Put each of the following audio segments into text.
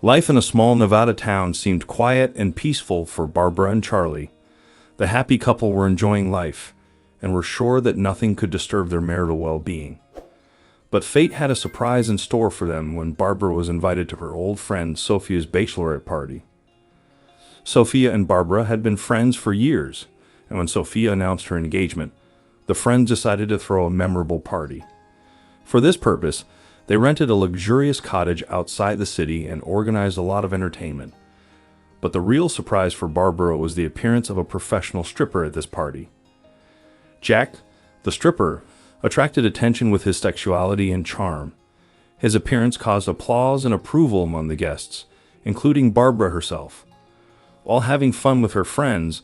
Life in a small Nevada town seemed quiet and peaceful for Barbara and Charlie. The happy couple were enjoying life and were sure that nothing could disturb their marital well-being. But fate had a surprise in store for them when Barbara was invited to her old friend Sophia's bachelorette party. Sophia and Barbara had been friends for years, and when Sophia announced her engagement, the friends decided to throw a memorable party. For this purpose, they rented a luxurious cottage outside the city and organized a lot of entertainment. But the real surprise for Barbara was the appearance of a professional stripper at this party. Jack, the stripper, attracted attention with his sexuality and charm. His appearance caused applause and approval among the guests, including Barbara herself. While having fun with her friends,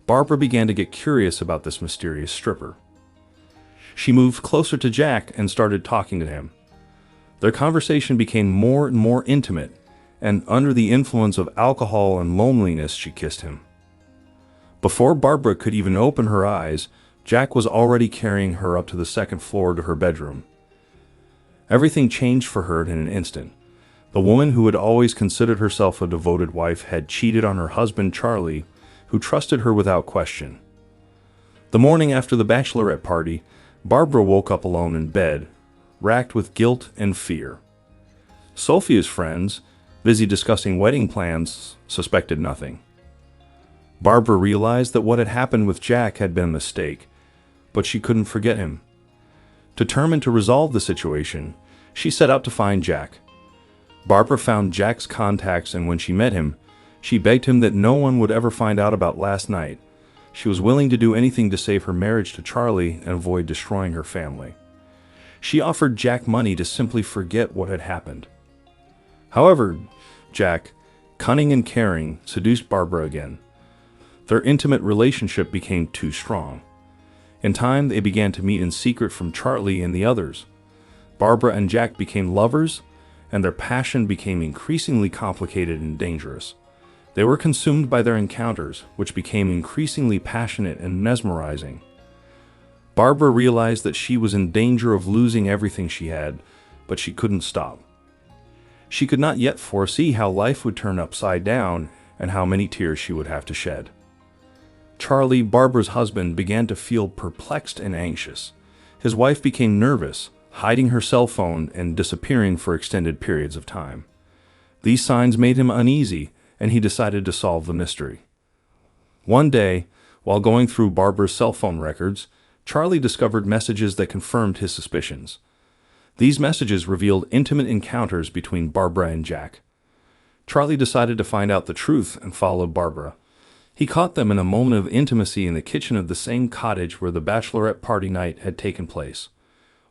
Barbara began to get curious about this mysterious stripper. She moved closer to Jack and started talking to him. Their conversation became more and more intimate, and under the influence of alcohol and loneliness, she kissed him. Before Barbara could even open her eyes, Jack was already carrying her up to the second floor to her bedroom. Everything changed for her in an instant. The woman who had always considered herself a devoted wife had cheated on her husband Charlie, who trusted her without question. The morning after the bachelorette party, Barbara woke up alone in bed, racked with guilt and fear. Sophia's friends, busy discussing wedding plans, suspected nothing. Barbara realized that what had happened with Jack had been a mistake, but she couldn't forget him. Determined to resolve the situation, she set out to find Jack. Barbara found Jack's contacts, and when she met him, she begged him that no one would ever find out about last night. She was willing to do anything to save her marriage to Charlie and avoid destroying her family. She offered Jack money to simply forget what had happened. However, Jack, cunning and caring, seduced Barbara again. Their intimate relationship became too strong. In time, they began to meet in secret from Charlie and the others. Barbara and Jack became lovers, and their passion became increasingly complicated and dangerous. They were consumed by their encounters, which became increasingly passionate and mesmerizing. Barbara realized that she was in danger of losing everything she had, but she couldn't stop. She could not yet foresee how life would turn upside down and how many tears she would have to shed. Charlie, Barbara's husband, began to feel perplexed and anxious. His wife became nervous, hiding her cell phone and disappearing for extended periods of time. These signs made him uneasy, and he decided to solve the mystery. One day, while going through Barbara's cell phone records, Charlie discovered messages that confirmed his suspicions. These messages revealed intimate encounters between Barbara and Jack. Charlie decided to find out the truth and followed Barbara. He caught them in a moment of intimacy in the kitchen of the same cottage where the bachelorette party night had taken place.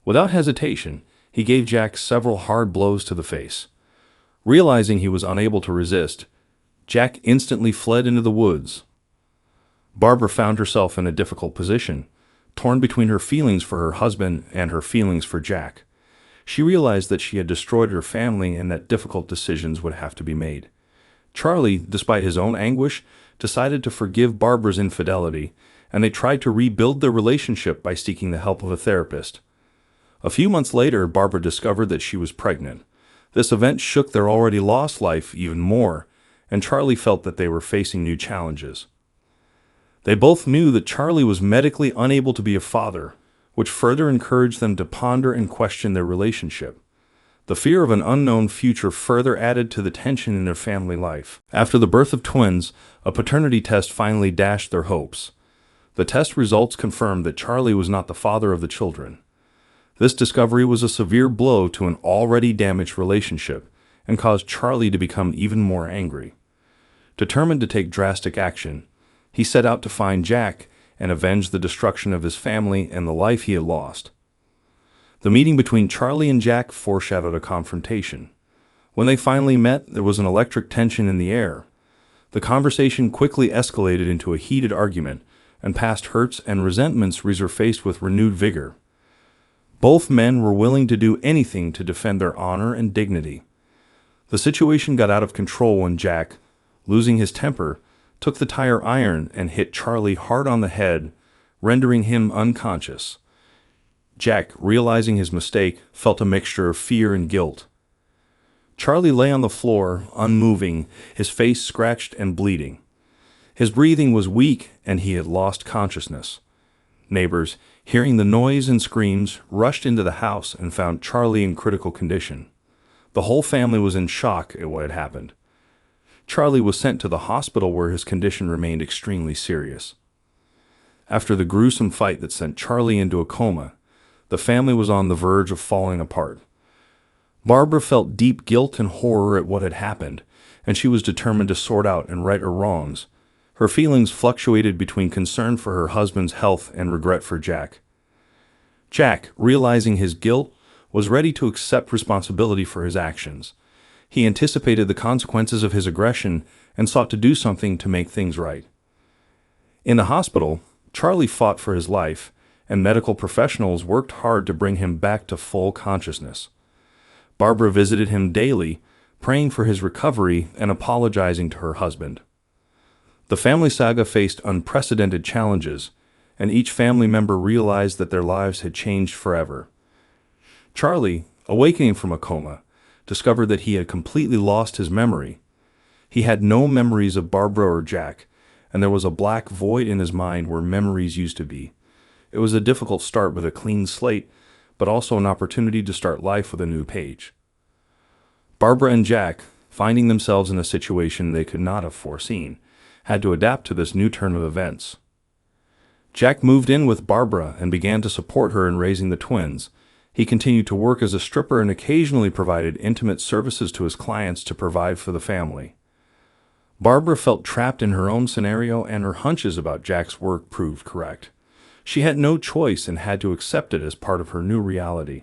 Without hesitation, he gave Jack several hard blows to the face. Realizing he was unable to resist, Jack instantly fled into the woods. Barbara found herself in a difficult position, torn between her feelings for her husband and her feelings for Jack. She realized that she had destroyed her family and that difficult decisions would have to be made. Charlie, despite his own anguish, decided to forgive Barbara's infidelity, and they tried to rebuild their relationship by seeking the help of a therapist. A few months later, Barbara discovered that she was pregnant. This event shook their already lost life even more, and Charlie felt that they were facing new challenges. They both knew that Charlie was medically unable to be a father, which further encouraged them to ponder and question their relationship. The fear of an unknown future further added to the tension in their family life. After the birth of twins, a paternity test finally dashed their hopes. The test results confirmed that Charlie was not the father of the children. This discovery was a severe blow to an already damaged relationship and caused Charlie to become even more angry. Determined to take drastic action, he set out to find Jack and avenge the destruction of his family and the life he had lost. The meeting between Charlie and Jack foreshadowed a confrontation. When they finally met, there was an electric tension in the air. The conversation quickly escalated into a heated argument, and past hurts and resentments resurfaced with renewed vigor. Both men were willing to do anything to defend their honor and dignity. The situation got out of control when Jack, losing his temper, took the tire iron and hit Charlie hard on the head, rendering him unconscious. Jack, realizing his mistake, felt a mixture of fear and guilt. Charlie lay on the floor, unmoving, his face scratched and bleeding. His breathing was weak, and he had lost consciousness. Neighbors, hearing the noise and screams, rushed into the house and found Charlie in critical condition. The whole family was in shock at what had happened. Charlie was sent to the hospital where his condition remained extremely serious. After the gruesome fight that sent Charlie into a coma, the family was on the verge of falling apart. Barbara felt deep guilt and horror at what had happened, and she was determined to sort out and right her wrongs. Her feelings fluctuated between concern for her husband's health and regret for Jack. Jack, realizing his guilt, was ready to accept responsibility for his actions. He anticipated the consequences of his aggression and sought to do something to make things right. In the hospital, Charlie fought for his life, and medical professionals worked hard to bring him back to full consciousness. Barbara visited him daily, praying for his recovery and apologizing to her husband. The family saga faced unprecedented challenges, and each family member realized that their lives had changed forever. Charlie, awakening from a coma, discovered that he had completely lost his memory. He had no memories of Barbara or Jack, and there was a black void in his mind where memories used to be. It was a difficult start with a clean slate, but also an opportunity to start life with a new page. Barbara and Jack, finding themselves in a situation they could not have foreseen, had to adapt to this new turn of events. Jack moved in with Barbara and began to support her in raising the twins. He continued to work as a stripper and occasionally provided intimate services to his clients to provide for the family. Barbara felt trapped in her own scenario, and her hunches about Jack's work proved correct. She had no choice and had to accept it as part of her new reality.